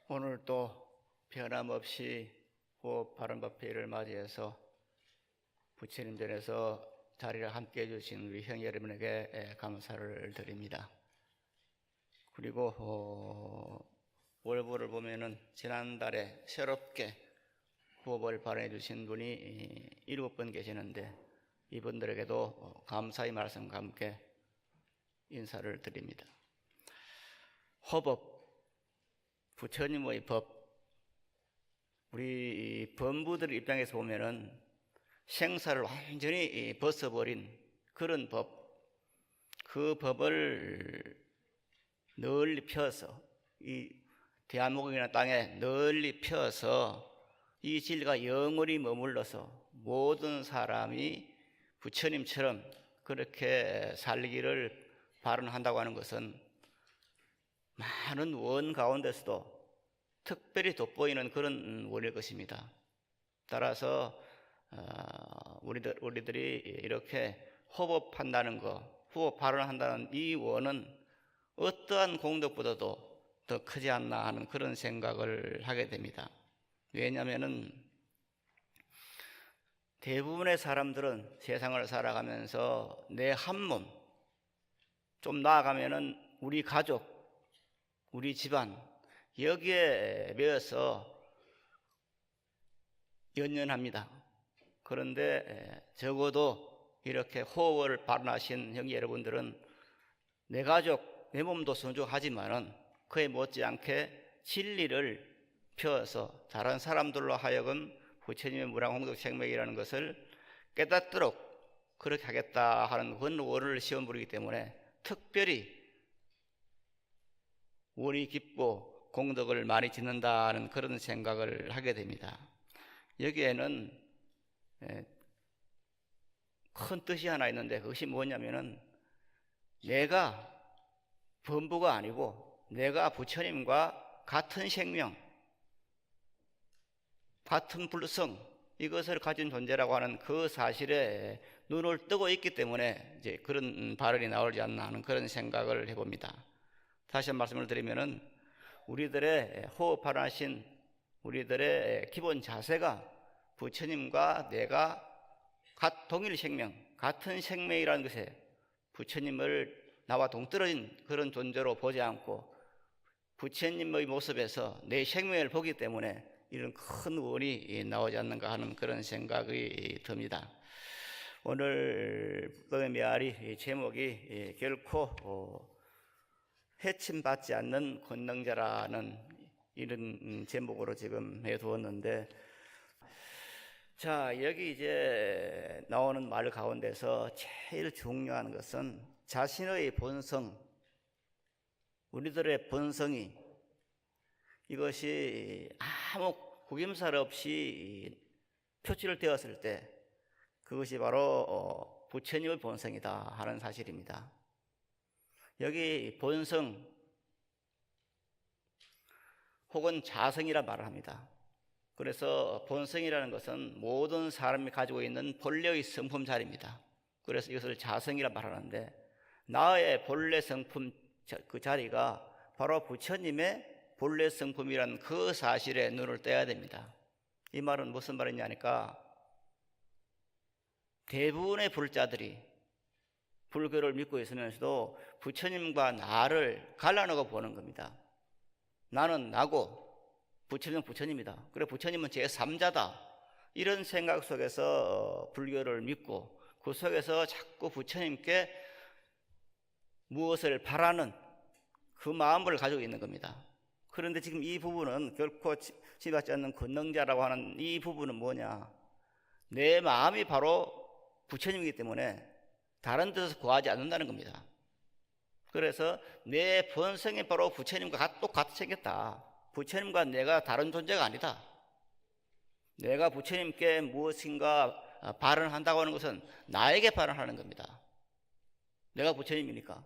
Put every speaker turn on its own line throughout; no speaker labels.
오늘 또 변함없이 호흡 바른법회를 맞이해서 부처님 전에서 자리를 함께 해주신 우리 형 여러분에게 감사를 드립니다. 그리고 월부를 보면은 지난달에 새롭게 호흡을 발휘해 주신 분이 7분 계시는데 이분들에게도 감사의 말씀과 함께 인사를 드립니다. 호법, 부처님의 법, 우리 범부들 입장에서 보면은 생사를 완전히 벗어버린 그런 법, 그 법을 널리 펴서 이 대한민국이나 땅에 널리 펴서 이 진리가 영원히 머물러서 모든 사람이 부처님처럼 그렇게 살기를 발언한다고 하는 것은 많은 원 가운데서도 특별히 돋보이는 그런 원일 것입니다. 따라서 우리들이 이렇게 호흡한다는 것, 호흡 발언한다는 이 원은 어떠한 공덕보다도 더 크지 않나 하는 그런 생각을 하게 됩니다. 왜냐하면은 대부분의 사람들은 세상을 살아가면서 내 한 몸, 좀 나아가면은 우리 가족, 우리 집안, 여기에 매여서 연연합니다. 그런데 적어도 이렇게 호흡을 발언하신 형제 여러분들은 내 가족, 내 몸도 소중하지만은 그에 못지않게 진리를 펴서 다른 사람들로 하여금 부처님의 무량홍덕 생명이라는 것을 깨닫도록 그렇게 하겠다 하는 그런 원을 시험부리기 때문에 특별히 원이 깊고 공덕을 많이 짓는다는 그런 생각을 하게 됩니다. 여기에는 큰 뜻이 하나 있는데 그것이 뭐냐면은 내가 범부가 아니고 내가 부처님과 같은 생명, 같은 불성, 이것을 가진 존재라고 하는 그 사실에 눈을 뜨고 있기 때문에 이제 그런 발언이 나오지 않나 하는 그런 생각을 해봅니다. 다시 한 말씀을 드리면은 우리들의 호흡하신 우리들의 기본 자세가 부처님과 내가 동일 생명, 같은 생명이라는 것에 부처님을 나와 동떨어진 그런 존재로 보지 않고 부처님의 모습에서 내 생명을 보기 때문에 이런 큰 원이 나오지 않는가 하는 그런 생각이 듭니다. 오늘 법의 메아리 제목이 결코 해침받지 않는 권능자라는 이런 제목으로 지금 해두었는데, 자, 여기 이제 나오는 말 가운데서 제일 중요한 것은 자신의 본성, 우리들의 본성이 이것이 아무 구김살 없이 표출되었을 때 그것이 바로 부처님의 본성이다 하는 사실입니다. 여기 본성 혹은 자성이라 말을 합니다. 그래서 본성이라는 것은 모든 사람이 가지고 있는 본래의 성품 자리입니다. 그래서 이것을 자성이라 말하는데 나의 본래 성품 그 자리가 바로 부처님의 본래 성품이라는 그 사실에 눈을 떼야 됩니다. 이 말은 무슨 말이냐니까 대부분의 불자들이 불교를 믿고 있으면서도 부처님과 나를 갈라놓고 보는 겁니다. 나는 나고 부처님은 부처님이다. 그래 부처님은 제3자다. 이런 생각 속에서 불교를 믿고 그 속에서 자꾸 부처님께 무엇을 바라는 그 마음을 가지고 있는 겁니다. 그런데 지금 이 부분은 결코 치받지 않는 권능자라고 하는 이 부분은 뭐냐? 내 마음이 바로 부처님이기 때문에 다른 데서 구하지 않는다는 겁니다. 그래서 내 본성이 바로 부처님과 똑같이 생겼다. 부처님과 내가 다른 존재가 아니다. 내가 부처님께 무엇인가 발언한다고 하는 것은 나에게 발언하는 겁니다. 내가 부처님이니까.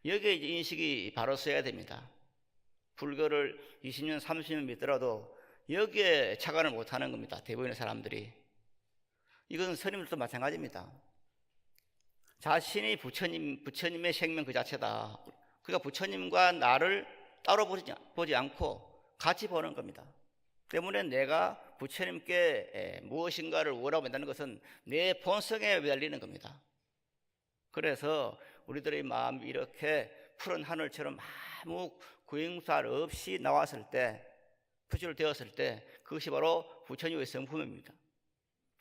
여기에 이제 인식이 바로 서야 됩니다. 불교를 20년, 30년 믿더라도 여기에 착안을 못하는 겁니다. 대부분의 사람들이. 이건 스님들도 마찬가지입니다. 자신이 부처님의 생명 그 자체다. 그러니까 부처님과 나를 따로 보지 않고 같이 보는 겁니다. 때문에 내가 부처님께 무엇인가를 원하고 만다는 것은 내 본성에 매달리는 겁니다. 그래서 우리들의 마음이 이렇게 푸른 하늘처럼 아무 구행살 없이 나왔을 때, 표출되었을 때 그것이 바로 부처님의 성품입니다.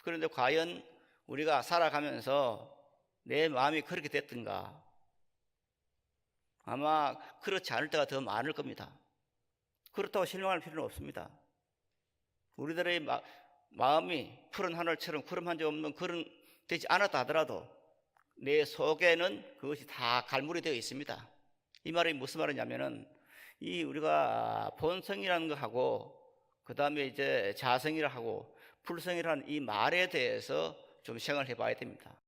그런데 과연 우리가 살아가면서 내 마음이 그렇게 됐던가? 아마 그렇지 않을 때가 더 많을 겁니다. 그렇다고 실망할 필요는 없습니다. 우리들의 마음이 푸른 하늘처럼 구름 한 점 없는 그런 되지 않았다 하더라도 내 속에는 그것이 다 갈무리 되어 있습니다. 이 말이 무슨 말이냐면은 이 우리가 본성이라는 거 하고 그 다음에 이제 자성이라 하고 불성이라는 이 말에 대해서 좀 생각을 해봐야 됩니다.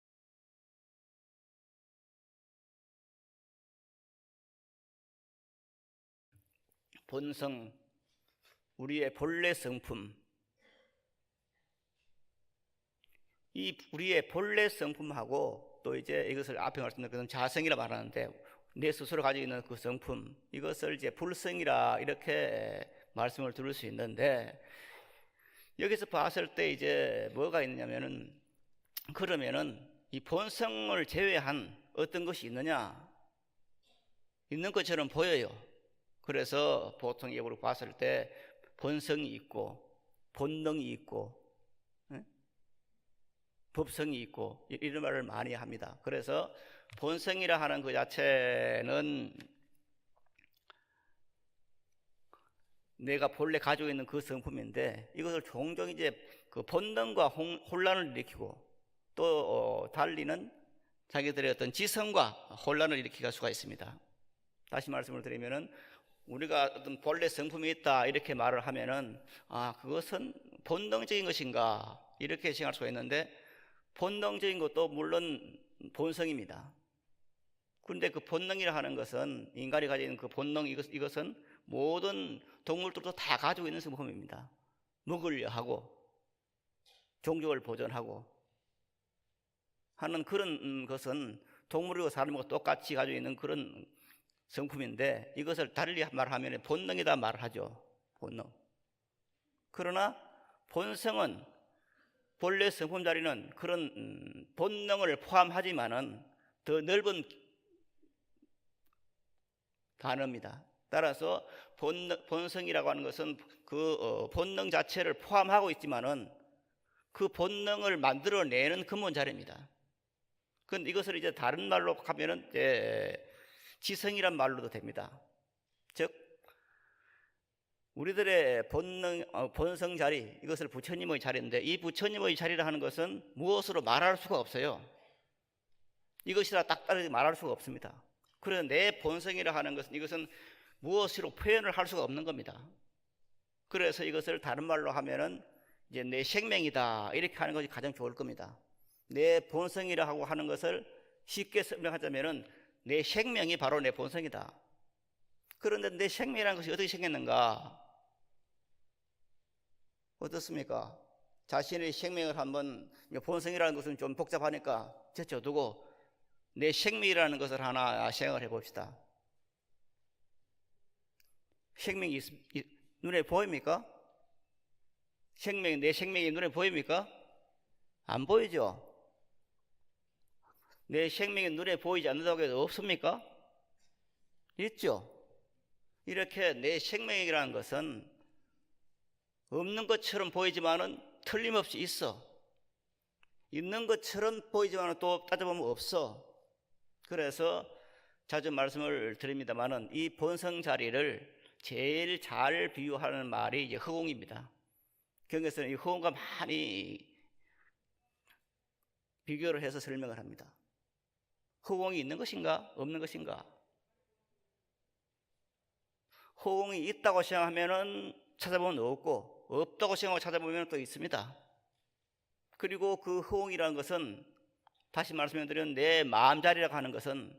본성, 우리의 본래 성품, 이 우리의 본래 성품하고 또 이제 이것을 앞에 말씀드린 그런 자성이라 말하는데 내 스스로 가지고 있는 그 성품, 이것을 이제 불성이라 이렇게 말씀을 들을 수 있는데, 여기서 봤을 때 이제 뭐가 있느냐면은, 그러면은 이 본성을 제외한 어떤 것이 있느냐? 있는 것처럼 보여요. 그래서 보통 예로 봤을 때 본성이 있고 본능이 있고 법성이 있고 이런 말을 많이 합니다. 그래서 본성이라 하는 그 자체는 내가 본래 가지고 있는 그 성품인데, 이것을 종종 이제 그 본능과 혼란을 일으키고 또 달리는 자기들의 어떤 지성과 혼란을 일으킬 수가 있습니다. 다시 말씀을 드리면은 우리가 어떤 본래 성품이 있다 이렇게 말을 하면은 그것은 본능적인 것인가 이렇게 생각할 수가 있는데, 본능적인 것도 물론 본성입니다. 그런데 그 본능이라 하는 것은 인간이 가지고 있는 그 본능, 이것은 모든 동물들도 다 가지고 있는 성품입니다. 먹으려 하고 종족을 보존하고 하는 그런 것은 동물이고 사람이고 똑같이 가지고 있는 그런 성품인데, 이것을 달리 말하면 본능이다 말을 하죠. 본능. 그러나 본성은 본래 성품 자리는 그런 본능을 포함하지만은 더 넓은 단어입니다. 따라서 본성이라고 하는 것은 그 본능 자체를 포함하고 있지만은 그 본능을 만들어내는 근본 자리입니다. 그런데 이것을 이제 다른 말로 하면은 지성이란 말로도 됩니다. 즉 우리들의 본성 자리, 이것을 부처님의 자리인데, 이 부처님의 자리라 하는 것은 무엇으로 말할 수가 없어요. 이것이라 딱 따르게 말할 수가 없습니다. 그래서 내 본성이라 하는 것은 이것은 무엇으로 표현을 할 수가 없는 겁니다. 그래서 이것을 다른 말로 하면은 이제 내 생명이다 이렇게 하는 것이 가장 좋을 겁니다. 내 본성이라 하고 하는 것을 쉽게 설명하자면은 내 생명이 바로 내 본성이다. 그런데 내 생명이라는 것이 어떻게 생겼는가? 어떻습니까? 자신의 생명을 한번, 본성이라는 것은 좀 복잡하니까 제쳐두고 내 생명이라는 것을 하나 생각을 해봅시다. 생명이 눈에 보입니까? 내 생명이 눈에 보입니까? 안 보이죠? 내 생명이 눈에 보이지 않는다고 해도 없습니까? 있죠? 이렇게 내 생명이라는 것은 없는 것처럼 보이지만은 틀림없이 있어. 있는 것처럼 보이지만은 또 따져보면 없어. 그래서 자주 말씀을 드립니다만은 이 본성 자리를 제일 잘 비유하는 말이 이제 허공입니다. 경에서는 이 허공과 많이 비교를 해서 설명을 합니다. 허공이 있는 것인가 없는 것인가? 허공이 있다고 생각하면은 찾아보면 없고, 없다고 생각하고 찾아보면 또 있습니다. 그리고 그 허공이라는 것은 다시 말씀드리면 내 마음자리라고 하는 것은,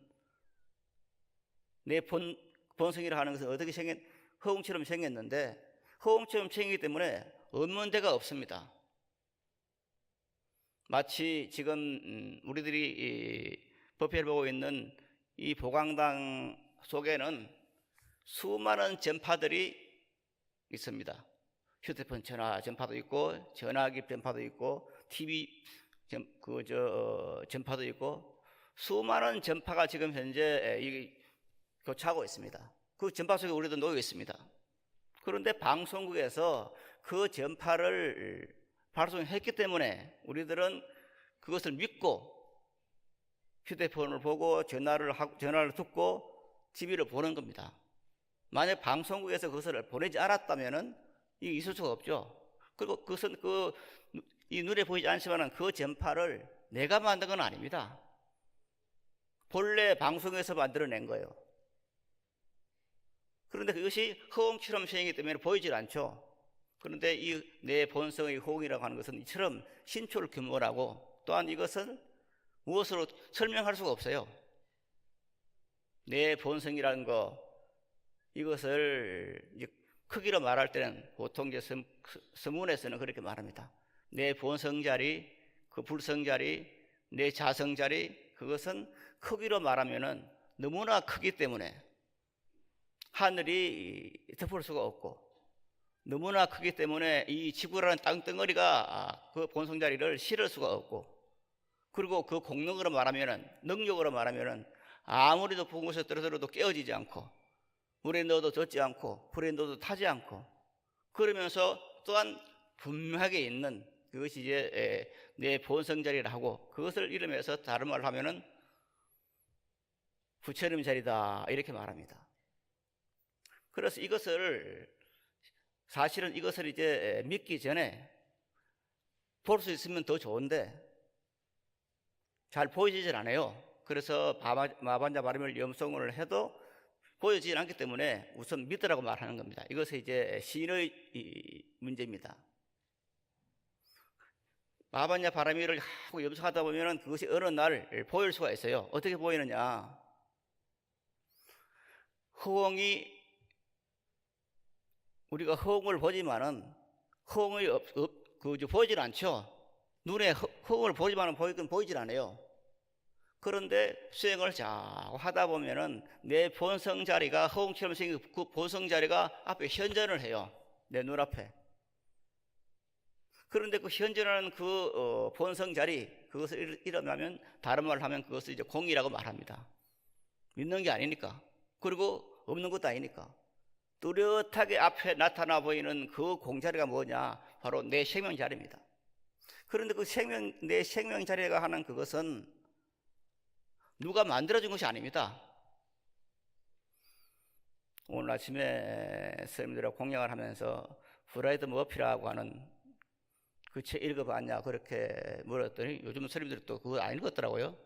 내 본성이라고 하는 것은 어떻게 허공처럼 생겼는데, 허공처럼 생기기 때문에 없는 데가 없습니다. 마치 지금 우리들이 법회를 보고 있는 이 보강당 속에는 수많은 전파들이 있습니다. 휴대폰 전화 전파도 있고, 전화기 전파도 있고, TV 전파도 있고, 수많은 전파가 지금 현재 교차하고 있습니다. 그 전파 속에 우리도 놓여 있습니다. 그런데 방송국에서 그 전파를 발송했기 때문에 우리들은 그것을 믿고 휴대폰을 보고 전화를 듣고 TV를 보는 겁니다. 만약 방송국에서 그것을 보내지 않았다면은 이게 있을 수가 없죠. 그리고 그것은 이 눈에 보이지 않지만 그 전파를 내가 만든 건 아닙니다. 본래 방송에서 만들어낸 거예요. 그런데 그것이 허공처럼 생기기 때문에 보이질 않죠. 그런데 이 내 본성의 호응이라고 하는 것은 이처럼 신초를규모하고 또한 이것은 무엇으로 설명할 수가 없어요. 내 본성이라는 거, 이것을 이제 크기로 말할 때는 보통 이제 서문에서는 그렇게 말합니다. 내 본성자리, 그 불성자리, 내 자성자리, 그것은 크기로 말하면은 너무나 크기 때문에 하늘이 덮을 수가 없고, 너무나 크기 때문에 이 지구라는 땅덩어리가 그 본성자리를 실을 수가 없고, 그리고 그 공능으로 말하면은, 능력으로 말하면은 아무리 높은 곳에 떨어져도 깨어지지 않고, 물에 넣어도 젖지 않고, 불에 넣어도 타지 않고, 그러면서 또한 분명하게 있는 그것이 이제 내 본성자리라 하고, 그것을 이름해서 다른 말로 하면은 부처님 자리다 이렇게 말합니다. 그래서 사실은 이것을 이제 믿기 전에 볼 수 있으면 더 좋은데 잘 보이지질 않아요. 그래서 마반자 바리밀 염송을 해도 보여지지 않기 때문에 우선 믿으라고 말하는 겁니다. 이것은 이제 신의 문제입니다. 마반자 바리밀을 하고 염송하다 보면 그것이 어느 날 보일 수가 있어요. 어떻게 보이느냐? 우리가 허공을 보지만은 허공이 보이질 않죠. 눈에 허공을 보지만은 보이질 않아요. 그런데 수행을 자꾸 하다 보면은 내 본성 자리가 허공처럼 생긴 그 본성 자리가 앞에 현전을 해요. 내 눈앞에. 그런데 그 현전하는 그 본성 자리, 그것을 이름하면, 다른 말로 하면 그것을 이제 공이라고 말합니다. 믿는 게 아니니까. 그리고 없는 것도 아니니까. 뚜렷하게 앞에 나타나 보이는 그 공자리가 뭐냐? 바로 내 생명 자리입니다. 그런데 내 생명 자리가 하는 그것은 누가 만들어준 것이 아닙니다. 오늘 아침에 선생님들하고 공양을 하면서 브라이드 머피라고 하는 그 책 읽어봤냐 그렇게 물었더니 요즘 선생님들이 또 그거 안 읽었더라고요.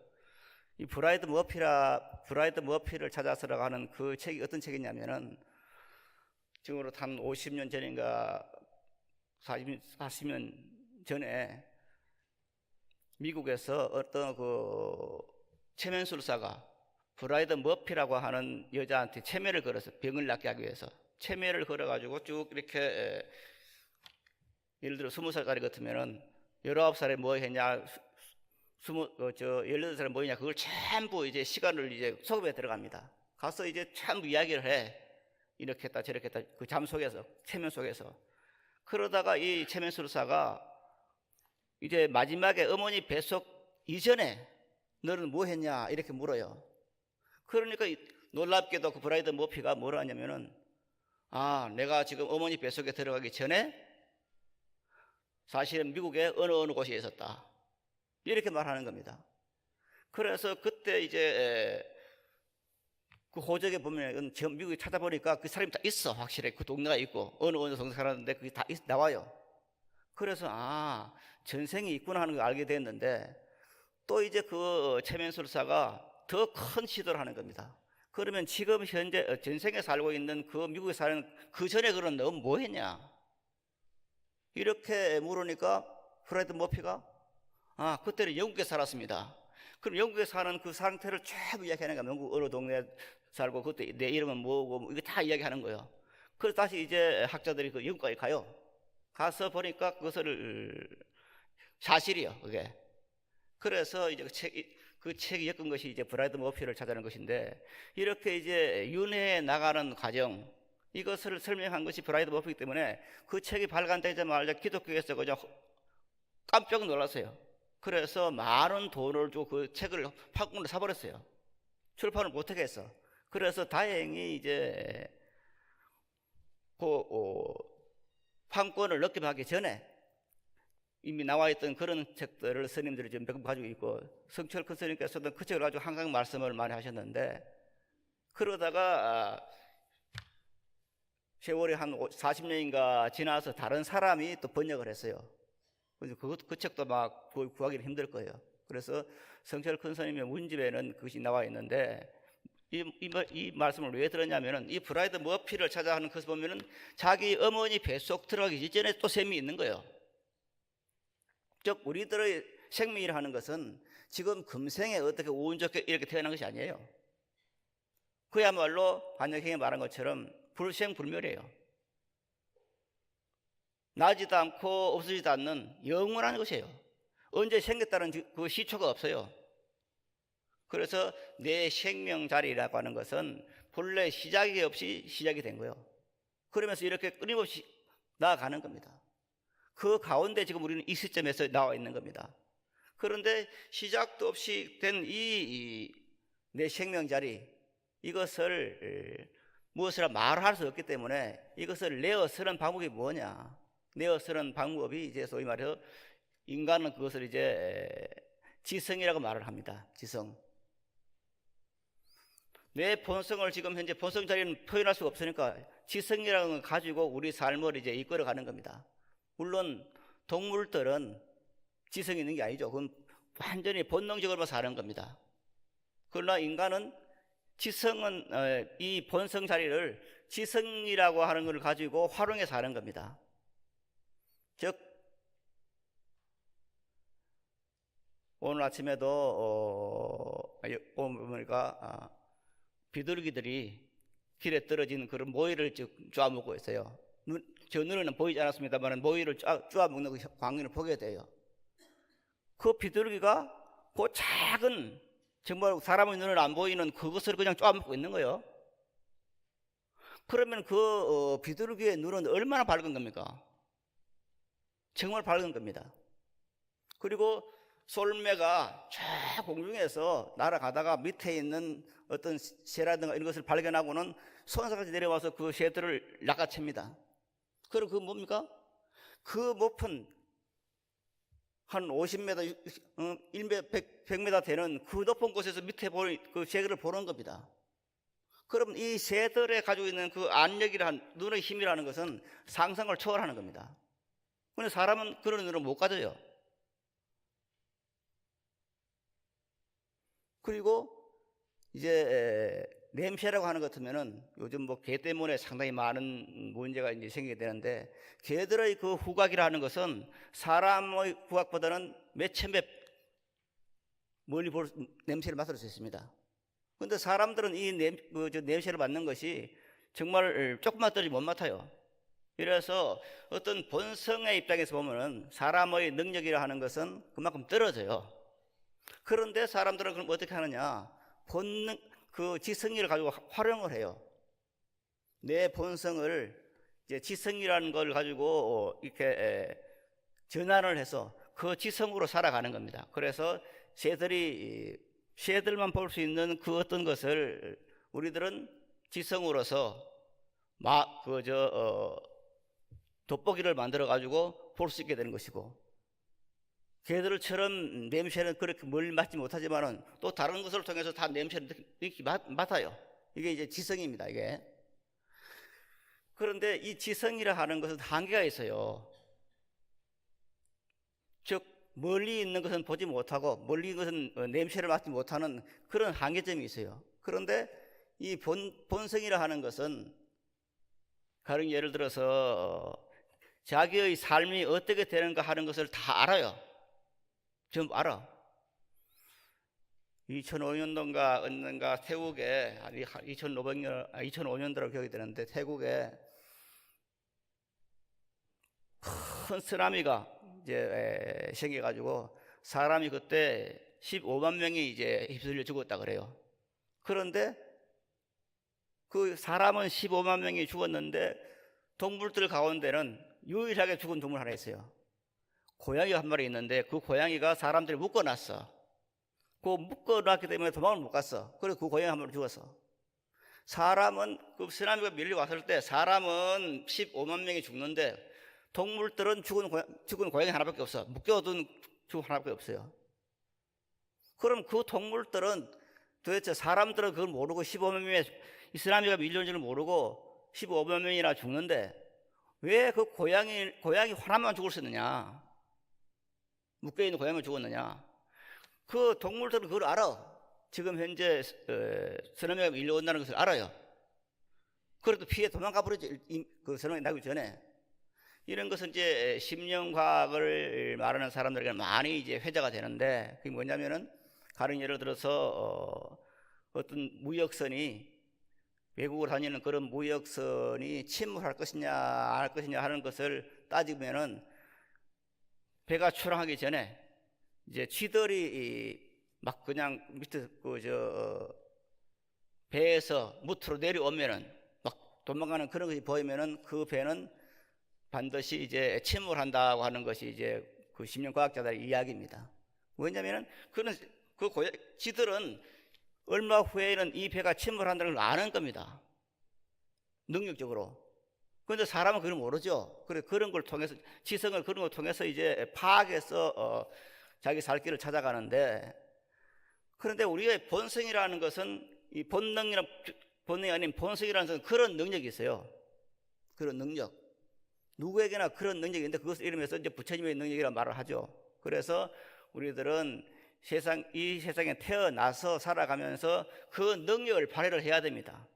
이 브라이드 머피를 찾아서라고 하는 그 책이 어떤 책이냐면은 지금으로 한 50년 전인가 40년 전에 미국에서 어떤 그 체면술사가 브라이드 머피라고 하는 여자한테 체면을 걸어서 병을 낫게 하기 위해서 체면을 걸어가지고 쭉 이렇게 예를 들어 20살짜리 같으면은 19살에 뭐 했냐, 18살에 뭐 했냐, 그걸 전부 이제 시간을 이제 속에 들어갑니다. 가서 이제 전부 이야기를 해. 이렇게 했다, 저렇게 했다. 그 잠 속에서, 체면 속에서. 그러다가 이 체면술사가 이제 마지막에 어머니 뱃속 이전에 너는 뭐 했냐? 이렇게 물어요. 그러니까 놀랍게도 그 브라이드 머피가 뭐라 하냐면은, 내가 지금 어머니 뱃속에 들어가기 전에 사실은 미국의 어느 곳에 있었다. 이렇게 말하는 겁니다. 그래서 그때 이제 그 호적에 보면 미국에 찾아보니까 그 사람이 다 있어. 확실히 그 동네가 있고 어느 동네 살았는데 그게 다 나와요. 그래서 전생이 있구나 하는 걸 알게 됐는데 또 이제 그 체면술사가 더 큰 시도를 하는 겁니다. 그러면 지금 현재 전생에 살고 있는 그 미국에 사는 그 전에 그런 너 뭐 했냐? 이렇게 물으니까 브라이드 머피가 그때는 영국에 살았습니다. 그럼 영국에 사는 그 상태를 쭉 이야기하는 거야. 영국 어느 동네에 살고 그때 내 이름은 뭐고 이거 다 이야기하는 거예요. 그래서 다시 이제 학자들이 그 영국까지 가요. 가서 보니까 그것을 사실이요, 그게. 그래서 이제 그 책이 엮은 것이 이제 브라이드 머피를 찾아낸 것인데, 이렇게 이제 윤회해 나가는 과정, 이것을 설명한 것이 브라이드 머피이기 때문에 그 책이 발간되자마자 기독교에서 그냥 깜짝 놀랐어요. 그래서 많은 돈을 주고 그 책을 판권을 사버렸어요. 출판을 못하게 했어. 그래서 다행히 이제 그 판권을 넣기하기 전에 이미 나와 있던 그런 책들을 스님들이 지금 몇 권 가지고 있고, 성철 큰 스님께서도 그 책을 가지고 항상 말씀을 많이 하셨는데, 그러다가 세월이 한 40년인가 지나서 다른 사람이 또 번역을 했어요. 그 책도 막 구하기는 힘들 거예요. 그래서 성철 큰 스님의 문집에는 그것이 나와 있는데, 이 말씀을 왜 들었냐면은, 이 브라이드 머피를 찾아하는 것을 보면은 자기 어머니 뱃속 들어가기 이전에 또 셈이 있는 거예요. 즉 우리들의 생명이라 하는 것은 지금 금생에 어떻게 운 좋게 이렇게 태어난 것이 아니에요. 그야말로 반야경이 말한 것처럼 불생불멸이에요. 나지도 않고 없어지지도 않는 영원한 것이에요. 언제 생겼다는 그 시초가 없어요. 그래서 내 생명 자리라고 하는 것은 본래 시작이 없이 시작이 된 거예요. 그러면서 이렇게 끊임없이 나아가는 겁니다. 그 가운데 지금 우리는 이 시점에서 나와 있는 겁니다. 그런데 시작도 없이 된 이 내 생명 자리, 이것을 무엇이라 말할 수 없기 때문에 이것을 내어 쓰는 방법이 뭐냐? 내어 쓰는 방법이 이제 소위 말해서 인간은 그것을 이제 지성이라고 말을 합니다. 지성. 내 본성을 지금 현재 본성 자리는 표현할 수가 없으니까 지성이라는 걸 가지고 우리 삶을 이제 이끌어가는 겁니다. 물론 동물들은 지성이 있는 게 아니죠. 그건 완전히 본능적으로만 사는 겁니다. 그러나 인간은 지성은 이 본성 자리를 지성이라고 하는 걸 가지고 활용해 사는 겁니다. 즉 오늘 아침에도 보니까 비둘기들이 길에 떨어진 그런 모이를 쪼아먹고 있어요. 저 눈에는 보이지 않았습니다만 모이를 쪼아먹는 그 광경을 보게 돼요. 그 비둘기가 그 작은, 정말 사람의 눈에 안 보이는 그것을 그냥 쪼아먹고 있는 거예요. 그러면 그 비둘기의 눈은 얼마나 밝은 겁니까? 정말 밝은 겁니다. 그리고 솔매가 저 공중에서 날아가다가 밑에 있는 어떤 새라든가 이런 것을 발견하고는 손사까지 내려와서 그 새들을 낚아챕니다. 그럼 그거 뭡니까? 그 높은 한 50m, 100m 되는 그 높은 곳에서 밑에 보는 그 새들을 보는 겁니다. 그럼 이 새들에 가지고 있는 그 안력이라는, 눈의 힘이라는 것은 상상을 초월하는 겁니다. 그런데 사람은 그런 눈을 못 가져요. 그리고 이제 냄새라고 하는 것 같으면은 요즘 뭐 개 때문에 상당히 많은 문제가 이제 생기게 되는데, 개들의 그 후각이라는 것은 사람의 후각보다는 몇천 배 멀리 냄새를 맡을 수 있습니다. 그런데 사람들은 이 냄새를 맡는 것이 정말 조금만 떨어지면 못 맡아요. 이래서 어떤 본성의 입장에서 보면은 사람의 능력이라 하는 것은 그만큼 떨어져요. 그런데 사람들은 그럼 어떻게 하느냐? 본능, 그 지성을 가지고 활용을 해요. 내 본성을 이제 지성이라는 걸 가지고 이렇게 전환을 해서 그 지성으로 살아가는 겁니다. 그래서 새들만 볼 수 있는 그 어떤 것을 우리들은 지성으로서 돋보기를 만들어 가지고 볼 수 있게 되는 것이고, 개들처럼 냄새는 그렇게 멀리 맡지 못하지만은 또 다른 것을 통해서 다 냄새를 이렇게 맡아요. 이게 이제 지성입니다, 이게. 그런데 이 지성이라 하는 것은 한계가 있어요. 즉, 멀리 있는 것은 보지 못하고 멀리 있는 것은 냄새를 맡지 못하는 그런 한계점이 있어요. 그런데 이 본성이라 하는 것은, 가령 예를 들어서 자기의 삶이 어떻게 되는가 하는 것을 다 알아요. 좀 알아. 2005년도인가 언젠가 태국에 2005년도라고 기억이 되는데, 태국에 큰 쓰나미가 이제 생겨가지고 사람이 그때 15만 명이 이제 휩쓸려 죽었다 그래요. 그런데 그 사람은 15만 명이 죽었는데 동물들 가운데는 유일하게 죽은 동물 하나 있어요. 고양이가 한 마리 있는데 그 고양이가 사람들이 묶어놨어. 그 묶어놨기 때문에 도망을 못 갔어. 그래서 그 고양이 한 마리 죽었어. 사람은 그 쓰나미가 밀려왔을 때 사람은 15만 명이 죽는데 동물들은 죽은 고양이 하나밖에 없어. 묶여둔 죽은 하나밖에 없어요. 그럼 그 동물들은 도대체 사람들은 그걸 모르고 15만 명의 이 쓰나미가 밀려온 줄 모르고 15만 명이나 죽는데 왜 그 고양이 하나만 죽을 수 있느냐? 묶여있는 고양이만 죽었느냐? 그 동물들은 그걸 알아. 지금 현재 쓰나미가 밀려온다는 것을 알아요. 그래도 피해 도망가 버리죠. 그 쓰나미 나기 전에. 이런 것은 이제 심령과학을 말하는 사람들에게 많이 이제 회자가 되는데, 그게 뭐냐면은 가령 예를 들어서 어떤 무역선이 외국을 다니는 그런 무역선이 침몰할 것이냐 안 할 것이냐 하는 것을 따지면은 배가 출항하기 전에 이제 쥐들이 막 그냥 밑에 배에서 무트로 내려오면은 막 도망가는 그런 것이 보이면은 그 배는 반드시 이제 침몰한다고 하는 것이 이제 그 심령과학자들의 이야기입니다. 왜냐면은 쥐들은 얼마 후에는 이 배가 침몰한다는 걸 아는 겁니다. 능력적으로. 그런데 사람은 그걸 모르죠. 그래 그런 걸 통해서 지성을 그런 걸 통해서 이제 파악해서 자기 살 길을 찾아가는데, 그런데 우리의 본성이라는 것은 이 본능이 아닌 본성이라는 것은 그런 능력이 있어요. 그런 능력. 누구에게나 그런 능력이 있는데 그것을 이름해서 이제 부처님의 능력이라고 말을 하죠. 그래서 우리들은 이 세상에 태어나서 살아가면서 그 능력을 발휘를 해야 됩니다.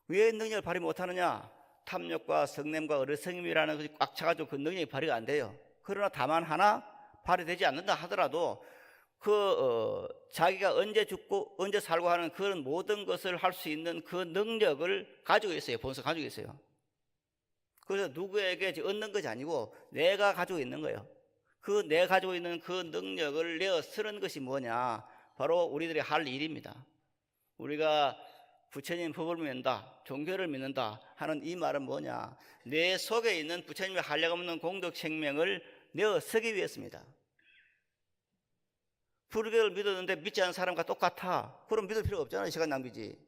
왜 능력을 발휘 못하느냐? 탐욕과 성냄과 어리석음이라는 것이 꽉 차가지고 그 능력이 발휘가 안 돼요. 그러나 다만 하나 발휘되지 않는다 하더라도 자기가 언제 죽고 언제 살고 하는 그런 모든 것을 할 수 있는 그 능력을 가지고 있어요. 본성 가지고 있어요. 그래서 누구에게 얻는 것이 아니고 내가 가지고 있는 거예요. 그 내가 가지고 있는 그 능력을 내어 쓰는 것이 뭐냐? 바로 우리들이 할 일입니다. 우리가 부처님 법을 믿는다, 종교를 믿는다 하는 이 말은 뭐냐? 내 속에 있는 부처님의 한량없는 공덕 생명을 내어 쓰기 위해서입니다. 불교를 믿었는데 믿지 않는 사람과 똑같아. 그럼 믿을 필요가 없잖아요. 시간 낭비지.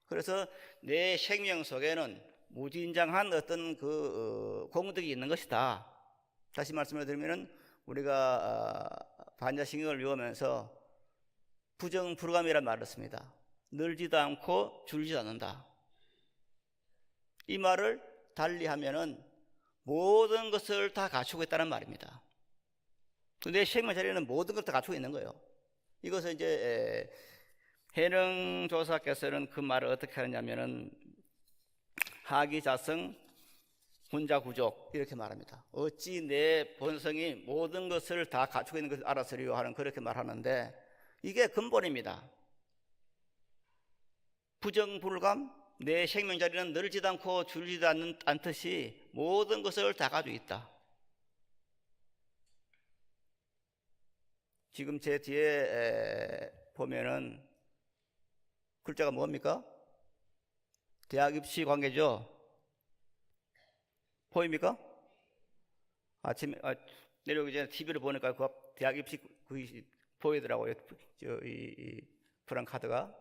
그래서 내 생명 속에는 무진장한 어떤 공덕이 있는 것이다. 다시 말씀을 드리면 우리가 반야신경을 외우면서 부정불감이라는 말을 씁니다. 늘지도 않고 줄지도 않는다. 이 말을 달리하면은 모든 것을 다 갖추고 있다는 말입니다. 내 생명 자리에는 모든 걸 다 갖추고 있는 거예요. 이것을 이제 해능조사께서는 그 말을 어떻게 하느냐면은 하기자성 혼자구족 이렇게 말합니다. 어찌 내 본성이 모든 것을 다 갖추고 있는 것을 알았으리요 하는 그렇게 말하는데, 이게 근본입니다. 부정불감, 내 생명 자리는 늘지도 않고 줄지도 않듯이 모든 것을 다 가지고 있다. 지금 제 뒤에 보면은 글자가 뭡니까? 대학 입시 관계죠. 보입니까? 아침에 내려오기 전에 TV를 보니까 그 대학 입시 보이더라고요. 이 프랑카드가.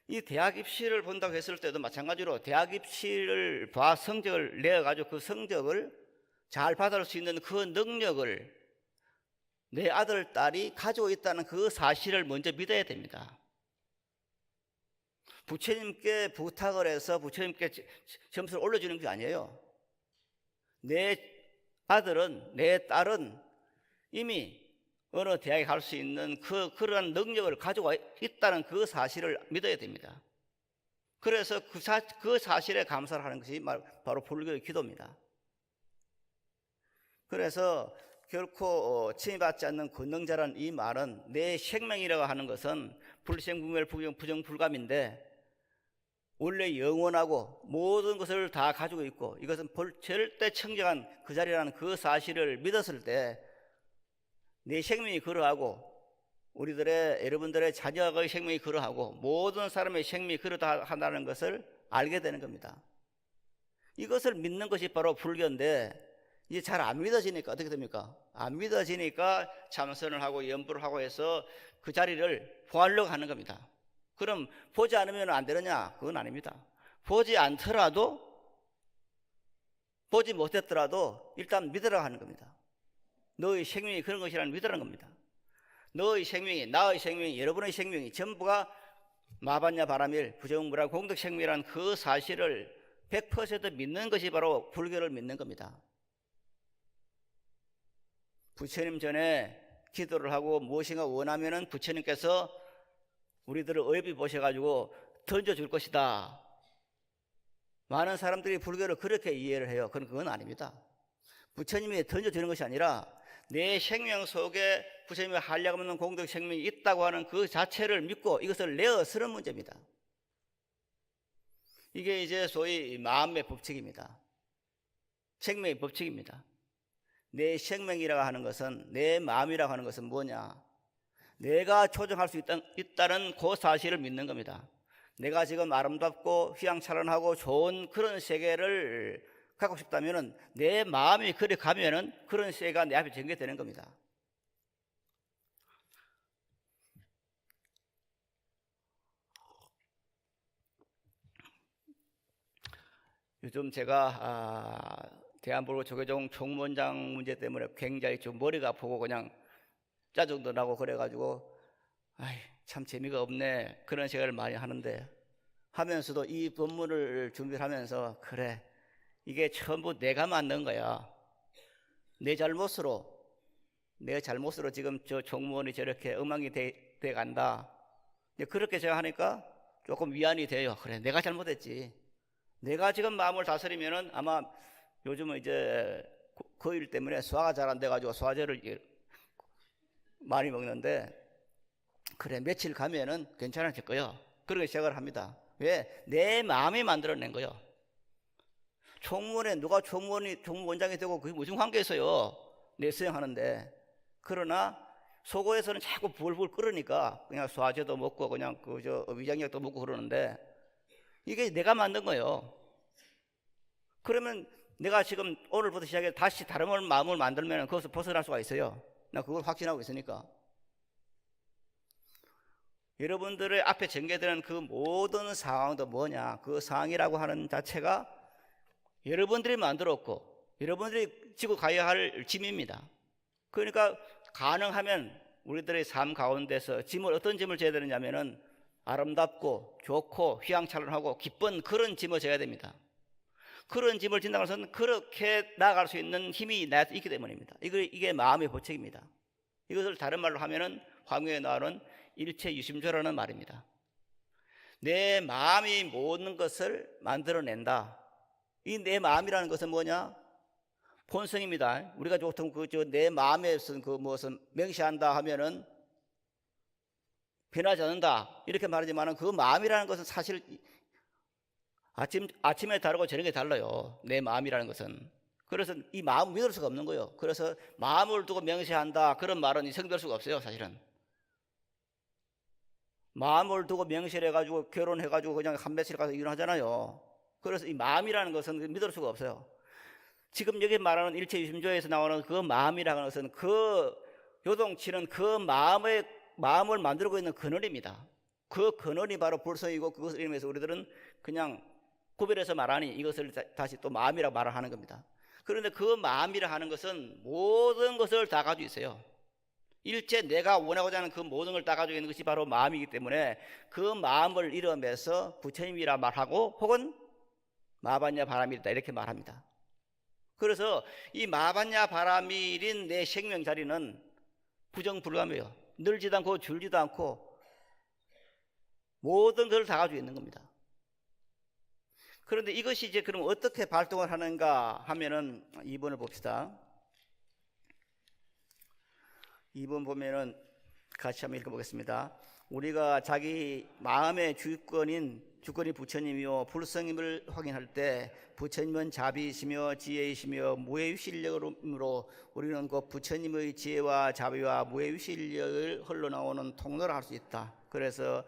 이 대학 입시를 본다고 했을 때도 마찬가지로 대학 입시를 성적을 내어가지고 그 성적을 잘 받을 수 있는 그 능력을 내 아들, 딸이 가지고 있다는 그 사실을 먼저 믿어야 됩니다. 부처님께 부탁을 해서 부처님께 점수를 올려주는 게 아니에요. 내 아들은, 내 딸은 이미 어느 대학에 갈 수 있는 그런 능력을 가지고 있다는 그 사실을 믿어야 됩니다. 그래서 그 사실에 감사를 하는 것이 바로 불교의 기도입니다. 그래서 결코 침해받지 않는 권능자라는 이 말은, 내 생명이라고 하는 것은 불생불멸 부정불감인데 원래 영원하고 모든 것을 다 가지고 있고 이것은 절대 청정한 그 자리라는 그 사실을 믿었을 때 내 생명이 그러하고 여러분들의 자녀의 생명이 그러하고 모든 사람의 생명이 그러하다는 것을 알게 되는 겁니다. 이것을 믿는 것이 바로 불교인데 이제 잘 안 믿어지니까 어떻게 됩니까? 안 믿어지니까 참선을 하고 연부를 하고 해서 그 자리를 보하려고 하는 겁니다. 그럼 보지 않으면 안 되느냐? 그건 아닙니다. 보지 못했더라도 일단 믿으라고 하는 겁니다. 너의 생명이 그런 것이라는 믿으라는 겁니다. 너의 생명이, 나의 생명이, 여러분의 생명이 전부가 마반야 바라밀, 부정불화 공덕 생명이라는 그 사실을 100% 믿는 것이 바로 불교를 믿는 겁니다. 부처님 전에 기도를 하고 무엇인가 원하면은 부처님께서 우리들을 어여비 보셔가지고 던져줄 것이다. 많은 사람들이 불교를 그렇게 이해를 해요. 그건 아닙니다. 부처님이 던져주는 것이 아니라 내 생명 속에 부처님의 한량없는 공덕 생명이 있다고 하는 그 자체를 믿고 이것을 내어 쓰는 문제입니다. 이게 이제 소위 마음의 법칙입니다. 생명의 법칙입니다. 내 생명이라고 하는 것은, 내 마음이라고 하는 것은 뭐냐? 내가 조정할 수 있다는 그 사실을 믿는 겁니다. 내가 지금 아름답고 휘황찬란하고 좋은 그런 세계를 갖고 싶다면은 내 마음이 그리 가면은 그런 세계가 내 앞에 전개되는 겁니다. 요즘 제가 대한불교 조계종 총무원장 문제 때문에 굉장히 좀 머리가 아프고 그냥 짜증도 나고 그래가지고 참 재미가 없네 그런 생각을 많이 하는데, 하면서도 이 법문을 준비를 하면서 그래, 이게 전부 내가 만든 거야. 내 잘못으로 지금 저 종무원이 저렇게 엉망이 돼 간다. 그렇게 제가 하니까 조금 위안이 돼요. 그래, 내가 잘못했지. 내가 지금 마음을 다스리면은 아마 요즘은 이제 거일 때문에 소화가 잘 안 돼가지고 소화제를 많이 먹는데, 그래, 며칠 가면은 괜찮아질 거예요. 그렇게 생각을 합니다. 왜? 내 마음이 만들어낸 거예요. 총무원에 누가 총무원장이 되고 그게 무슨 관계에서요? 내 수행하는데. 그러나 속어에서는 자꾸 불불 끓으니까 그냥 소화제도 먹고 그냥 위장약도 먹고 그러는데, 이게 내가 만든 거예요. 그러면 내가 지금 오늘부터 시작해서 다시 다른 마음을 만들면 그것을 벗어날 수가 있어요. 나 그걸 확신하고 있으니까. 여러분들의 앞에 전개되는 그 모든 상황도 뭐냐? 그 상황이라고 하는 자체가 여러분들이 만들었고 여러분들이 지고 가야 할 짐입니다. 그러니까 가능하면 우리들의 삶 가운데서 어떤 짐을 져야 되느냐면은 아름답고 좋고 휘황찬란하고 기쁜 그런 짐을 져야 됩니다. 그런 짐을 진다고 해서는 그렇게 나아갈 수 있는 힘이 나한테 있기 때문입니다. 이게 마음의 법칙입니다. 이것을 다른 말로 하면은 화경에 나오는 일체 유심조라는 말입니다. 내 마음이 모든 것을 만들어낸다. 이 내 마음이라는 것은 뭐냐? 본성입니다. 우리가 보통 내 마음에 무슨 명시한다 하면은 변하지 않는다 이렇게 말하지만은 그 마음이라는 것은 사실 아침에 다르고 저녁에 달라요. 내 마음이라는 것은. 그래서 이 마음을 믿을 수가 없는 거예요. 그래서 마음을 두고 명시한다 그런 말은 성될 수가 없어요. 사실은 마음을 두고 명시를 해가지고 결혼해가지고 그냥 한 며칠 가서 이혼하잖아요. 그래서 이 마음이라는 것은 믿을 수가 없어요. 지금 여기 말하는 일체유심조에서 나오는 그 마음이라는 것은 그 요동치는 그 마음을 만들고 있는 근원입니다. 그 근원이 바로 불성이고 그것을 이름해서 우리들은 그냥 구별해서 말하니 이것을 다시 또 마음이라고 말을 하는 겁니다. 그런데 그 마음이라 하는 것은 모든 것을 다 가지고 있어요. 일체 내가 원하고자 하는 그 모든 걸 다 가지고 있는 것이 바로 마음이기 때문에 그 마음을 이름해서 부처님이라 말하고 혹은 마반야 바라밀이다 이렇게 말합니다. 그래서 이 마반야 바라밀인 내 생명 자리는 부정불감이에요. 늘지도 않고 줄지도 않고 모든 걸 다 가지고 있는 겁니다. 그런데 이것이 이제 그럼 어떻게 발동을 하는가 하면은 2번을 봅시다. 2번 보면은 같이 한번 읽어보겠습니다. 우리가 자기 마음의 주권인 주권이 부처님이요 불성임을 확인할 때 부처님은 자비이시며 지혜이시며 무해유실력으로 우리는 그 부처님의 지혜와 자비와 무해유실력을 흘러나오는 통로를 할 수 있다. 그래서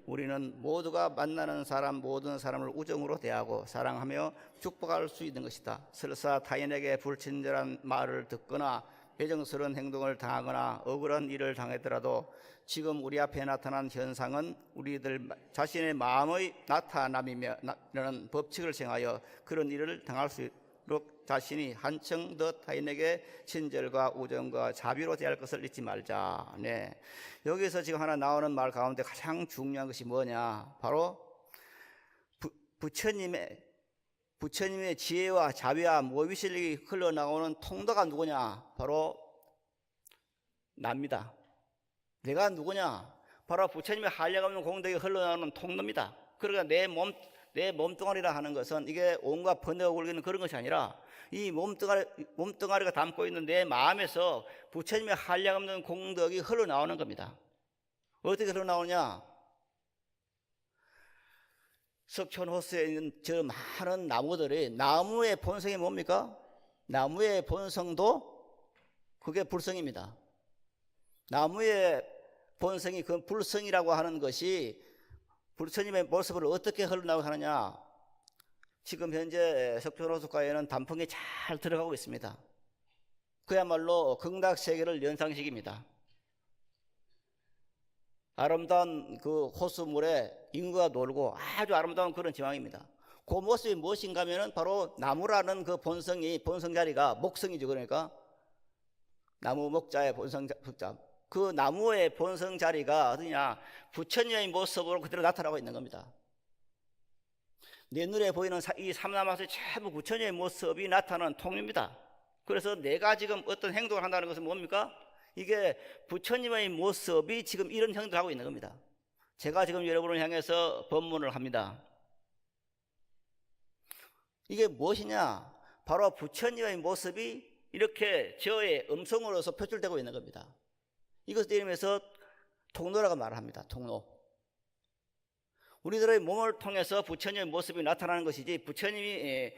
우리는 모두가 만나는 사람 모든 사람을 우정으로 대하고 사랑하며 축복할 수 있는 것이다. 설사 타인에게 불친절한 말을 듣거나 배정스러운 행동을 당하거나 억울한 일을 당했더라도 지금 우리 앞에 나타난 현상은 우리들 자신의 마음의 나타남이라는 법칙을 정하여 그런 일을 당할 수 있도록 자신이 한층 더 타인에게 친절과 우정과 자비로 대할 것을 잊지 말자. 네. 여기서 지금 하나 나오는 말 가운데 가장 중요한 것이 뭐냐? 바로 부처님의 지혜와 자비와 무비실력이 흘러나오는 통로가 누구냐? 바로 납니다. 내가 누구냐? 바로 부처님의 한량없는 공덕이 흘러나오는 통로입니다. 그러니까 내 몸뚱아리라 하는 것은 이게 온갖 번뇌가 굴리는 그런 것이 아니라 이 몸뚱아리가 담고 있는 내 마음에서 부처님의 한량없는 공덕이 흘러나오는 겁니다. 어떻게 흘러나오냐? 석촌 호수에 있는 저 많은 나무들이 나무의 본성이 뭡니까? 나무의 본성도 그게 불성입니다. 나무의 본성이 그 불성이라고 하는 것이 부처님의 모습을 어떻게 흘러나오게 하느냐? 지금 현재 석촌 호숫가에는 단풍이 잘 들어가고 있습니다. 그야말로 극락세계를 연상시킵니다. 아름다운 그 호수물에 인구가 놀고 아주 아름다운 그런 지방입니다. 그 모습이 무엇인가 하면은 바로 나무라는 그 본성 자리가 목성이죠. 그러니까 나무 목자의 본성 자. 그 나무의 본성 자리가 어디냐? 부처님의 모습으로 그대로 나타나고 있는 겁니다. 내 눈에 보이는 이 삼라마스의 전부 부처님의 모습이 나타나는 통로입니다. 그래서 내가 지금 어떤 행동을 한다는 것은 뭡니까? 이게 부처님의 모습이 지금 이런 행동을 하고 있는 겁니다. 제가 지금 여러분을 향해서 법문을 합니다. 이게 무엇이냐? 바로 부처님의 모습이 이렇게 저의 음성으로서 표출되고 있는 겁니다. 이것을 이름해서 통로라고 말합니다. 통로. 우리들의 몸을 통해서 부처님의 모습이 나타나는 것이지 부처님이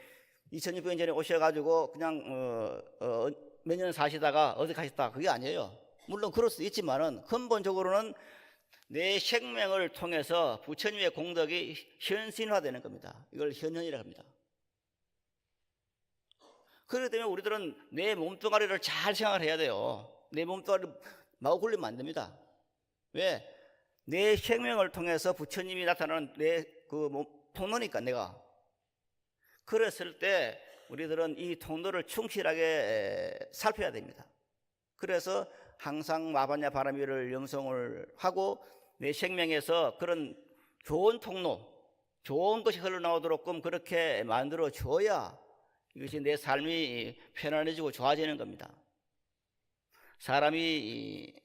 2600년 전에 오셔가지고 그냥 몇 년 사시다가 어디 가셨다 그게 아니에요. 물론 그럴 수도 있지만은 근본적으로는 내 생명을 통해서 부처님의 공덕이 현신화되는 겁니다. 이걸 현현이라고 합니다. 그렇기 때문에 우리들은 내 몸뚱아리를 잘 생각을 해야 돼요. 내 몸뚱아리를 마구 굴리면 안 됩니다. 왜? 내 생명을 통해서 부처님이 나타나는 내 그 통로니까 내가. 그랬을 때 우리들은 이 통로를 충실하게 살펴야 됩니다. 그래서 항상 마반야 바라미를 염송을 하고 내 생명에서 그런 좋은 통로, 좋은 것이 흘러나오도록끔 그렇게 만들어 줘야 이것이 내 삶이 편안해지고 좋아지는 겁니다. 사람이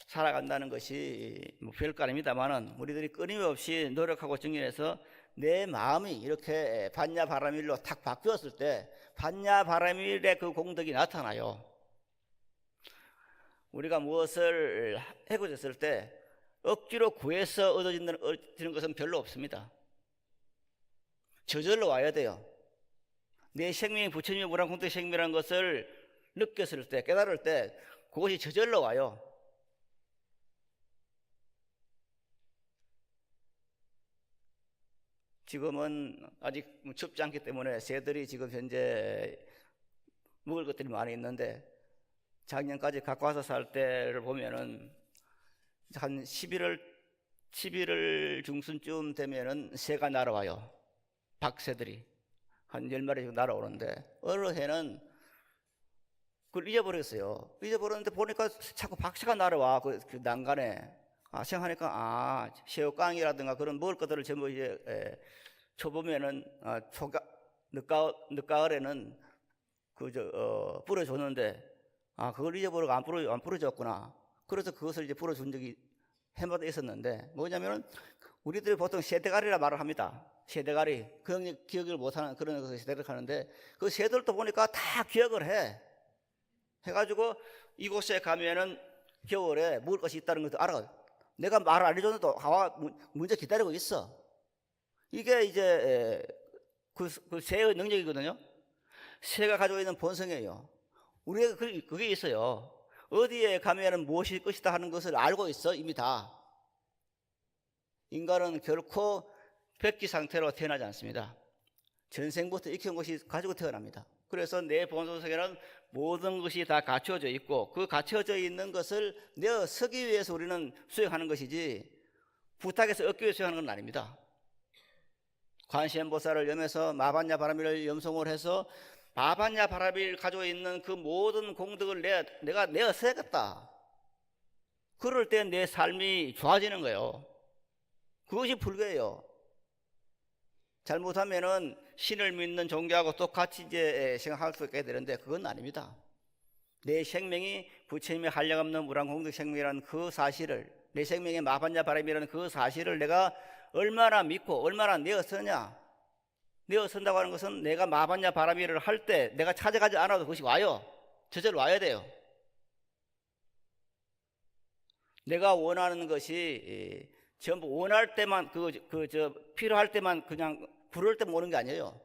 살아간다는 것이 뭐 별거 아닙니다만은 우리들이 끊임없이 노력하고 정진해서 내 마음이 이렇게 반야바라밀로 탁 바뀌었을 때 반야바라밀의 그 공덕이 나타나요. 우리가 무엇을 해고졌을 때 억지로 구해서 얻어지는 것은 별로 없습니다. 저절로 와야 돼요. 내 생명이 부처님의 무한 공덕의 생명이라는 것을 느꼈을 때, 깨달을 때 그것이 저절로 와요. 지금은 아직 춥지 않기 때문에 새들이 지금 현재 먹을 것들이 많이 있는데 작년까지 갖고 와서 살 때를 보면은 한 11월 중순쯤 되면은 새가 날아와요. 박새들이 한 10마리 정도 날아오는데 어느 해는 그걸 잊어버렸어요. 잊어버렸는데 보니까 자꾸 박새가 날아와 그 난간에. 생각하니까 새우깡이라든가 그런 먹을 것들을 전부 이제 초봄에는 늦가을에는 뿌려줬는데 그걸 잊어버리고 안 뿌려줬구나. 그래서 그것을 이제 뿌려준 적이 해마다 있었는데 뭐냐면은 우리들이 보통 새대가리라 말을 합니다. 새대가리 기억을 못하는 그런 것을 새대가리 하는데 그 새들도 보니까 다 기억을 해가지고 이곳에 가면은 겨울에 먹을 것이 있다는 것도 알아. 내가 말을 안 해줬는데도 하와 문제 기다리고 있어. 이게 이제 그 새의 능력이거든요. 새가 가지고 있는 본성이에요. 우리가 그게 있어요. 어디에 가면은 무엇이 것이다 하는 것을 알고 있어. 이미 다. 인간은 결코 백지 상태로 태어나지 않습니다. 전생부터 익혀온 것이 가지고 태어납니다. 그래서 내 본성 속에는 모든 것이 다 갖춰져 있고, 그 갖춰져 있는 것을 내어 서기 위해서 우리는 수행하는 것이지 부탁해서 얻기 위해서 수행하는 건 아닙니다. 관세음보살을 염해서 마반야 바라미를 염송을 해서 마반야 바라미를 가지고 있는 그 모든 공덕을 내가 내어 써야겠다. 그럴 때 내 삶이 좋아지는 거예요. 그것이 불교예요. 잘못하면은 신을 믿는 종교하고 똑같이 이제 생각할 수 있게 되는데 그건 아닙니다. 내 생명이 부처님의 한량없는 무량공덕 생명이라는 그 사실을, 내 생명의 마반야 바람이라는 그 사실을 내가 얼마나 믿고 얼마나 내어 쓰느냐. 내어 쓴다고 하는 것은 내가 마반야 바람이를 할 때 내가 찾아가지 않아도 그것이 와요. 저절로 와야 돼요. 내가 원하는 것이 전부 원할 때만 필요할 때만 그냥 부를 때 모는 게 아니에요.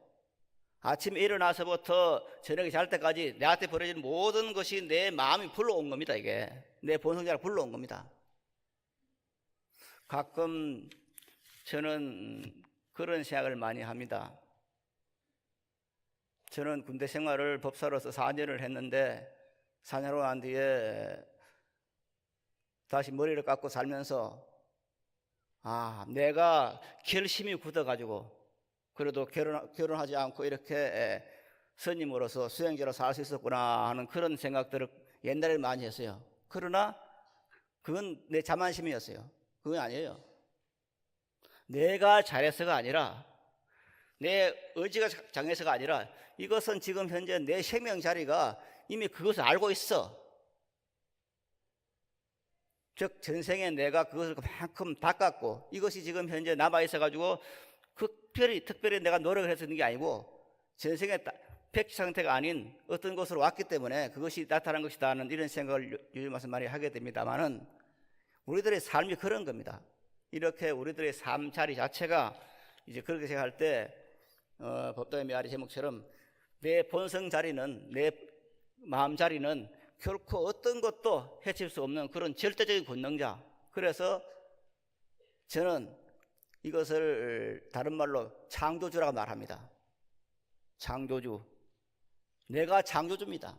아침에 일어나서부터 저녁에 잘 때까지 내한테 벌어지는 모든 것이 내 마음이 불러온 겁니다. 이게 내 본성자를 불러온 겁니다. 가끔 저는 그런 생각을 많이 합니다. 저는 군대 생활을 법사로서 4년을 했는데 4년을 한 뒤에 다시 머리를 깎고 살면서 내가 결심이 굳어가지고 그래도 결혼하지 않고 이렇게 스님으로서 수행자로 살 수 있었구나 하는 그런 생각들을 옛날에 많이 했어요. 그러나 그건 내 자만심이었어요. 그건 아니에요. 내가 잘해서가 아니라, 내 의지가 강해서가 아니라, 이것은 지금 현재 내 생명 자리가 이미 그것을 알고 있어. 즉 전생에 내가 그것을 그만큼 닦았고, 이것이 지금 현재 남아있어가지고 특별히 내가 노력을 해서 있는 게 아니고 전생에 백지 상태가 아닌 어떤 곳으로 왔기 때문에 그것이 나타난 것이다 하는 이런 생각을 요즘 와서 많이 하게 됩니다만은, 우리들의 삶이 그런 겁니다. 이렇게 우리들의 삶 자리 자체가 이제 그렇게 생각할 때 법도의 메아리 제목처럼 내 본성 자리는, 내 마음 자리는 결코 어떤 것도 해칠 수 없는 그런 절대적인 권능자. 그래서 저는 이것을 다른 말로 창조주라고 말합니다. 창조주. 내가 창조주입니다.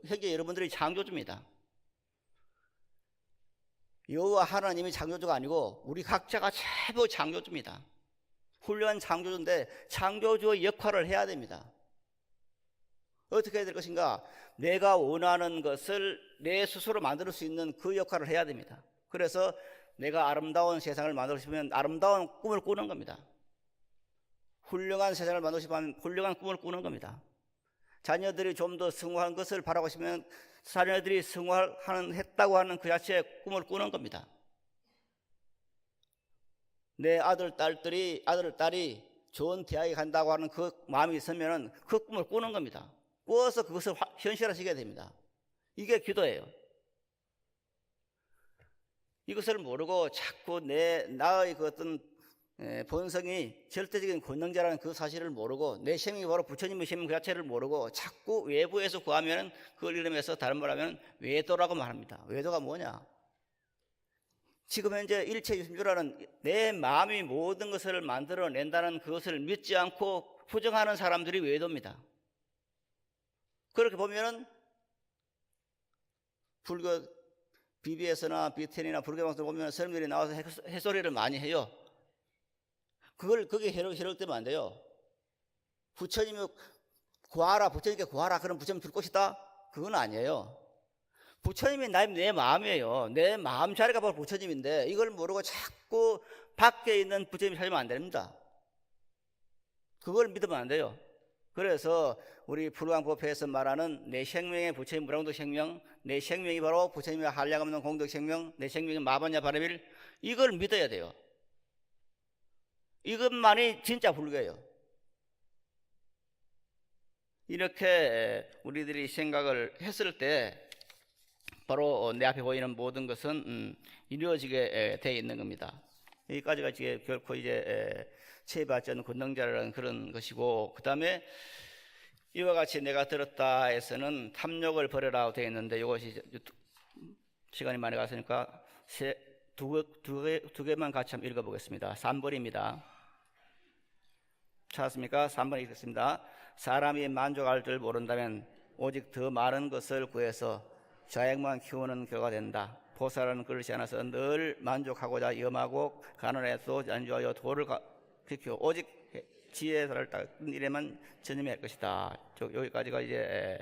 현재 여러분들이 창조주입니다. 여호와 하나님이 창조주가 아니고 우리 각자가 전부 창조주입니다. 훌륭한 창조주인데 창조주의 역할을 해야 됩니다. 어떻게 해야 될 것인가? 내가 원하는 것을 내 스스로 만들 수 있는 그 역할을 해야 됩니다. 그래서 내가 아름다운 세상을 만들고 싶으면 아름다운 꿈을 꾸는 겁니다. 훌륭한 세상을 만들고 싶으면 훌륭한 꿈을 꾸는 겁니다. 자녀들이 좀 더 성공한 것을 바라고 싶으면 자녀들이 성공했다고 하는 그 자체의 꿈을 꾸는 겁니다. 내 아들, 딸이 좋은 대학에 간다고 하는 그 마음이 있으면 그 꿈을 꾸는 겁니다. 꾸어서 그것을 현실화시켜야 됩니다. 이게 기도예요. 이것을 모르고 자꾸 나의 그 어떤 본성이 절대적인 권능자라는 그 사실을 모르고, 내 생명이 바로 부처님의 생명 그 자체를 모르고 자꾸 외부에서 구하면 그걸 이름해서 다른 말 하면 외도라고 말합니다. 외도가 뭐냐? 지금 현재 일체유심주라는 내 마음이 모든 것을 만들어낸다는 그것을 믿지 않고 부정하는 사람들이 외도입니다. 그렇게 보면은 불교 BBS나 BTN이나 불교방송 보면 사람들이 나와서 해소리를 많이 해요. 그게 해롭되면 안 돼요. 부처님이 구하라, 부처님께 구하라, 그럼 부처님 줄 것이다? 그건 아니에요. 부처님이 내 마음이에요. 내 마음 자리가 바로 부처님인데 이걸 모르고 자꾸 밖에 있는 부처님이 찾으면 안 됩니다. 그걸 믿으면 안 돼요. 그래서 우리 불광법회에서 말하는 내 생명의 부처님 무량공덕 생명, 내 생명이 바로 부처님의 한량없는 공덕 생명, 내 생명의 마반야 바라밀, 이걸 믿어야 돼요. 이것만이 진짜 불교예요. 이렇게 우리들이 생각을 했을 때 바로 내 앞에 보이는 모든 것은 이루어지게 돼 있는 겁니다. 여기까지가 이제 결코 이제 체험받지 않는 권능자라는 그런 것이고, 그 다음에 이와 같이 내가 들었다 해서는 탐욕을 버려라고 되어 있는데, 이것이 시간이 많이 갔으니까 두 개만 같이 한번 읽어보겠습니다. 3번입니다. 찾았습니까? 3번 읽겠습니다. 사람이 만족할 줄 모른다면 오직 더 많은 것을 구해서 자액만 키우는 결과 된다. 보살은 그렇지 않아서 늘 만족하고자 염하고 가난해도 안주하여 도를 지키고 오직 지혜를 닦는 일에만 전념할 것이다. 여기까지가 이제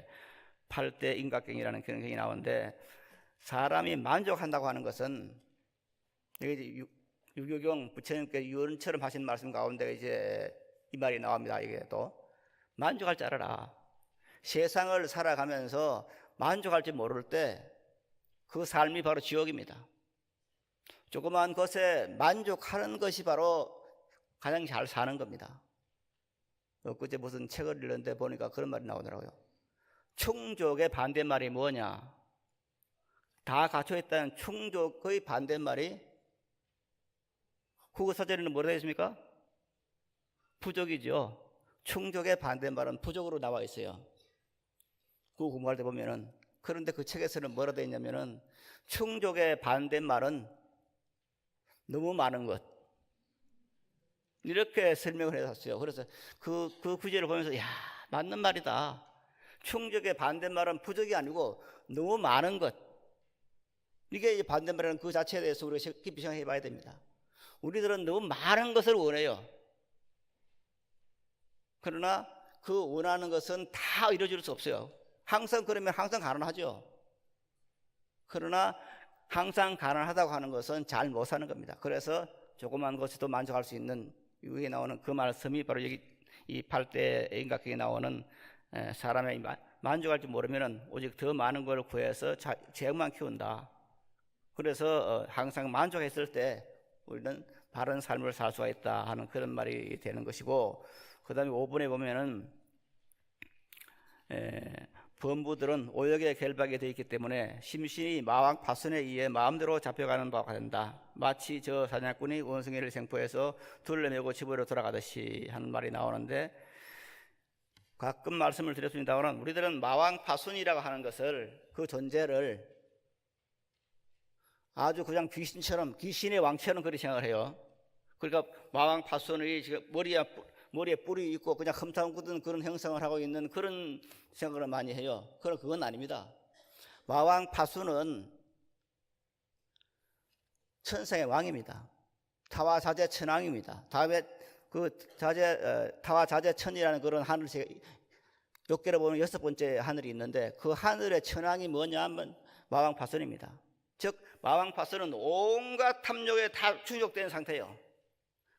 8대 인각경이라는 그런 경이 나오는데, 사람이 만족한다고 하는 것은 여기 유교경 부처님께서 유언처럼 하신 말씀 가운데 이제 이 말이 나옵니다. 이게 또 만족할 줄 알아라. 세상을 살아가면서 만족할 줄 모를 때 그 삶이 바로 지옥입니다. 조그마한 것에 만족하는 것이 바로 가장 잘 사는 겁니다. 엊그제 무슨 책을 읽는데 보니까 그런 말이 나오더라고요. 충족의 반대말이 뭐냐? 다 갖춰있다는 충족의 반대말이 국어사전에는 뭐라고 되어 있습니까? 부족이죠. 충족의 반대말은 부족으로 나와 있어요. 그거 공부할 때 보면은. 그런데 그 책에서는 뭐라고 되어 있냐면은 충족의 반대말은 너무 많은 것, 이렇게 설명을 해놨어요. 그래서 그 구절을 보면서 야, 맞는 말이다. 충족의 반대말은 부족이 아니고 너무 많은 것. 이게 이제 반대말이라는 그 자체에 대해서 우리가 깊이 생각해 봐야 됩니다. 우리들은 너무 많은 것을 원해요. 그러나 그 원하는 것은 다 이루어질 수 없어요. 항상 그러면 항상 가난하죠. 그러나 항상 가난하다고 하는 것은 잘 못 사는 겁니다. 그래서 조그만 것에도 만족할 수 있는, 여기 나오는 그 말씀이 바로 여기 이 8대 인각경에 나오는 사람의 만족할 줄 모르면 오직 더 많은 걸 구해서 재앙만 키운다. 그래서 항상 만족했을 때 우리는 바른 삶을 살 수가 있다 하는 그런 말이 되는 것이고, 그 다음에 5번에 보면은 범부들은 오역에 결박이 되어 있기 때문에 심신이 마왕 파선에 의해 마음대로 잡혀가는 바가 된다. 마치 저 사냥꾼이 원숭이를 생포해서 둘러매고 집으로 돌아가듯이 하는 말이 나오는데, 가끔 말씀을 드렸습니다만 우리들은 마왕 파순이라고 하는 것을, 그 존재를 아주 그냥 귀신처럼, 귀신의 왕처럼 그렇게 생각을 해요. 그러니까 마왕 파순이 지금 머리에 뿔이 있고 그냥 흠탕굳은 그런 형상을 하고 있는 그런 생각을 많이 해요. 그러나 그건 아닙니다. 마왕 파수는 천상의 왕입니다. 타와자재 천왕입니다. 다음에 그 타와자재 천이라는 그런 하늘, 몇 개로 보면 6번째 하늘이 있는데, 그 하늘의 천왕이 뭐냐 하면 마왕 파수입니다. 즉 마왕 파수는 온갖 탐욕에 다 충족된 상태예요.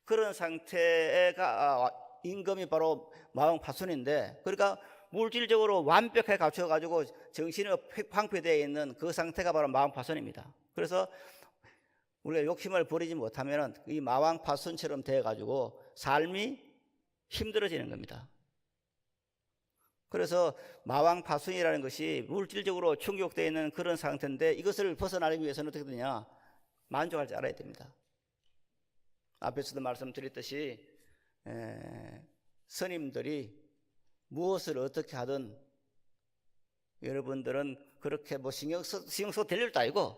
그런 상태가 임금이 바로 마왕 파순인데, 그러니까 물질적으로 완벽하게 갖춰가지고 정신이 황폐되어 있는 그 상태가 바로 마왕 파순입니다. 그래서 우리가 욕심을 버리지 못하면 이 마왕 파순처럼 되어가지고 삶이 힘들어지는 겁니다. 그래서 마왕 파순이라는 것이 물질적으로 충족되어 있는 그런 상태인데, 이것을 벗어나기 위해서는 어떻게 되냐? 만족할 줄 알아야 됩니다. 앞에서도 말씀드렸듯이 스님들이 무엇을 어떻게 하든 여러분들은 그렇게 뭐 신경 써도 될 일도 아니고,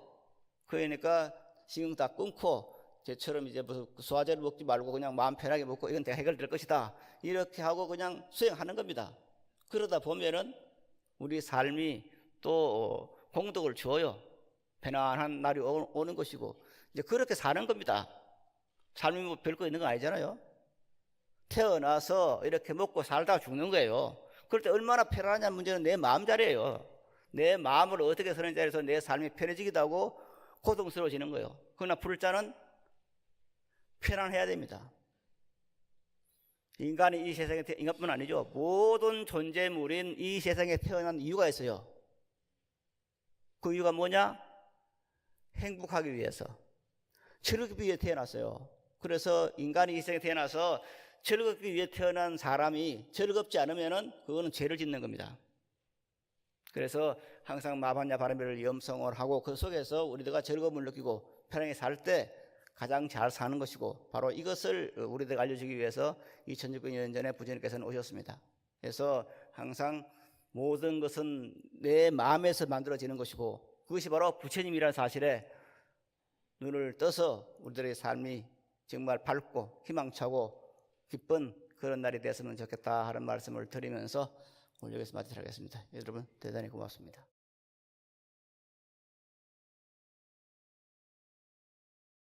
그러니까 신경 다 끊고 저처럼 이제 무슨 소화제를 먹지 말고 그냥 마음 편하게 먹고 이건 내가 해결될 것이다, 이렇게 하고 그냥 수행하는 겁니다. 그러다 보면은 우리 삶이 또 공덕을 줘요. 편안한 날이 오는 것이고, 이제 그렇게 사는 겁니다. 삶이 뭐 별거 있는 거 아니잖아요. 태어나서 이렇게 먹고 살다가 죽는 거예요. 그럴 때 얼마나 편안하냐는 문제는 내 마음자리예요. 내 마음을 어떻게 서는 자리에서 내 삶이 편해지기도 하고 고통스러워지는 거예요. 그러나 불자는 편안해야 됩니다. 인간이 이 세상에 인간뿐 아니죠. 모든 존재물인 이 세상에 태어난 이유가 있어요. 그 이유가 뭐냐? 행복하기 위해서, 즐겁기 위해 태어났어요. 그래서 인간이 이 세상에 태어나서 즐겁기 위해 태어난 사람이 즐겁지 않으면은 그거는 죄를 짓는 겁니다. 그래서 항상 마반야 바라미를 염성을 하고 그 속에서 우리들가 즐거움을 느끼고 편하게 살 때 가장 잘 사는 것이고 바로 이것을 우리들에게 알려주기 위해서 2600년 전에 부처님께서는 오셨습니다. 그래서 항상 모든 것은 내 마음에서 만들어지는 것이고 그것이 바로 부처님이라는 사실에 눈을 떠서 우리들의 삶이 정말 밝고 희망차고 기쁜 그런 날이 됐으면 좋겠다 하는 말씀을 드리면서 오늘 여기서 마치도록 하겠습니다. 여러분 대단히 고맙습니다.